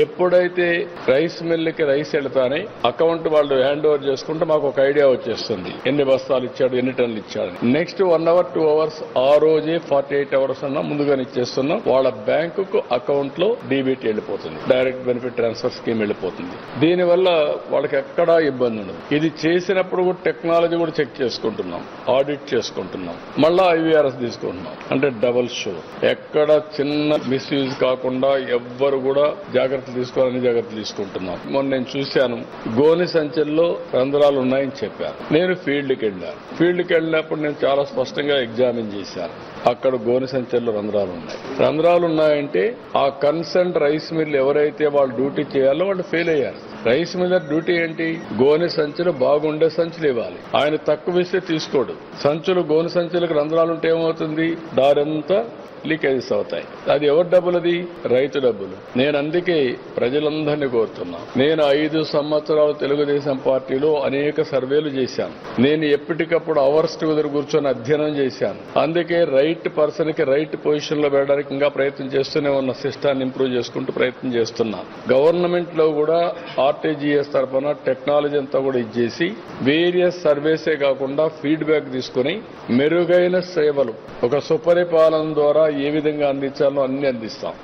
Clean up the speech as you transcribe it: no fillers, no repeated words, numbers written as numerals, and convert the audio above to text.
ఎప్పుడైతే రైస్ మిల్లుకి రైస్ వెళ్తానే అకౌంట్ వాళ్ళు హ్యాండ్ ఓవర్ చేసుకుంటే మాకు ఒక ఐడియా వచ్చేస్తుంది, ఎన్ని బస్తాలు ఇచ్చాడు, ఎన్ని టన్నులు ఇచ్చాడు. నెక్స్ట్ 1 అవర్ 2 అవర్స్ ఆ రోజే 48 అవర్స్ అన్నా ముందుగానే ఇచ్చేస్తున్నాం. వాళ్ళ బ్యాంకుకు అకౌంట్ లో డీబీటీ వెళ్ళిపోతుంది, డైరెక్ట్ బెనిఫిట్ ట్రాన్స్ఫర్ స్కీమ్ వెళ్ళిపోతుంది. దీనివల్ల వాళ్ళకి ఎక్కడా ఇబ్బంది ఉండదు. ఇది చేసినప్పుడు కూడా టెక్నాలజీ కూడా చెక్ చేసుకుంటున్నాం, ఆడిట్ చేసుకుంటున్నాం, మళ్ళా ఐవీఆర్ఎస్ తీసుకుంటున్నాం. అంటే డబుల్ షో, ఎక్కడ చిన్న మిస్యూజ్ కాకుండా ఎవ్వరు కూడా జాగ్రత్తలు తీసుకోవాలని జాగ్రత్తలు తీసుకుంటున్నాం. మొన్న నేను చూశాను, గోని సంచుల్లో రంధ్రాలు ఉన్నాయని చెప్పారు. నేను ఫీల్డ్కి వెళ్ళినప్పుడు నేను చాలా స్పష్టంగా ఎగ్జామిన్ చేశాను. అక్కడ గోని సంచుల్లో రంధ్రాలు ఉన్నాయి. రంధ్రాలు ఉన్నాయంటే ఆ కన్సర్న్ రైస్ మిల్ ఎవరైతే వాళ్ళు డ్యూటీ చేయాలో వాళ్ళు ఫెయిల్ అయ్యారు. రైస్ మిల్లర్ డ్యూటీ ఏంటి? గోని సంచులు బాగుండే సంచులు ఇవ్వాలి. ఆయన తక్కువ ఇస్తే తీసుకోడు. సంచులు గోని సంచులకు రంధ్రాలు ఉంటే ఏమవుతుంది? దారంతా లీకేజెస్ అవుతాయి. అది ఎవరి డబ్బులు? అది రైతు డబ్బులు. నేను అందుకే ప్రజలందరినీ కోరుతున్నా. నేను 5 సంవత్సరాలు తెలుగుదేశం పార్టీలో అనేక సర్వేలు చేశాను. నేను ఎప్పటికప్పుడు అవర్స్ టుగెదర్ కూర్చొని అధ్యయనం చేశాను. అందుకే రైట్ పర్సన్ కి రైట్ పొజిషన్ లో పెట్టడానికి ఇంకా ప్రయత్నం చేస్తూనే ఉన్న, సిస్టాన్ని ఇంప్రూవ్ చేసుకుంటూ ప్రయత్నం చేస్తున్నా. గవర్నమెంట్ లో కూడా ఆర్టీజీఎస్ తరఫున టెక్నాలజీ అంతా కూడా ఇచ్చేసి వేరియస్ సర్వేసే కాకుండా ఫీడ్బ్యాక్ తీసుకుని మెరుగైన సేవలు ఒక సుపరిపాలన ద్వారా ఏ విధంగా అందించాలో అన్ని అందిస్తాం.